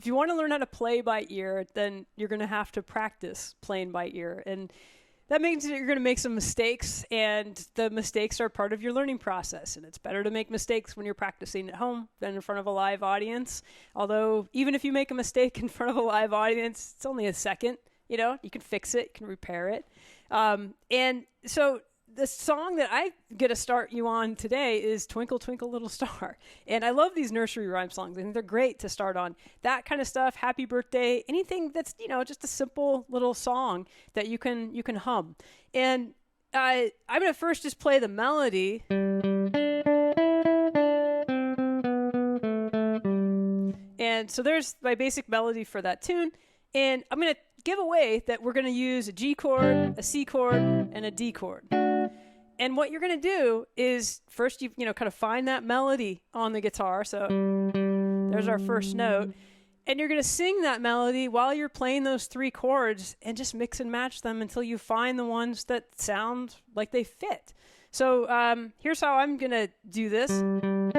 if you want to learn how to play by ear, then you're going to have to practice playing by ear. And that means that you're going to make some mistakes, and the mistakes are part of your learning process. And it's better to make mistakes when you're practicing at home than in front of a live audience. Although, even if you make a mistake in front of a live audience, it's only a second. You know, you can fix it, you can repair it. And so the song that I get to start you on today is Twinkle, Twinkle, Little Star. And I love these nursery rhyme songs. I think they're great to start on. That kind of stuff, happy birthday, anything that's, you know, just a simple little song that you can hum. And I'm going to first just play the melody. And so there's my basic melody for that tune. And I'm going to give away that we're going to use a G chord, a C chord, and a D chord. And what you're going to do is first you know kind of find that melody on the guitar. So there's our first note. And you're going to sing that melody while you're playing those three chords and just mix and match them until you find the ones that sound like they fit. So here's how I'm going to do this. I'm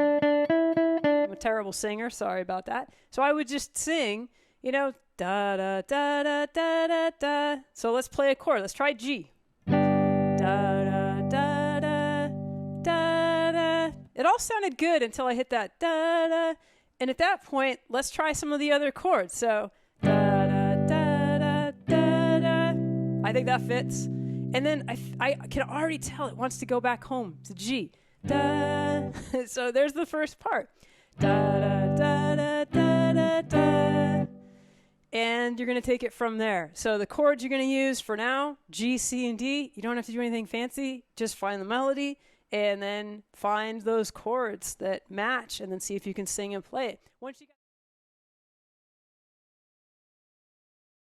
a terrible singer. Sorry about that. So I would just sing, you know, da da da da da da da. So let's play a chord. Let's try G. Da da da da da da. It all sounded good until I hit that da da. And at that point, let's try some of the other chords. So da da da da da da. I think that fits. And then I can already tell it wants to go back home to G. Da. So there's the first part. Da da da da da da da. And you're going to take it from there. So the chords you're going to use for now, G, C, and D, you don't have to do anything fancy. Just find the melody and then find those chords that match and then see if you can sing and play it. Once you got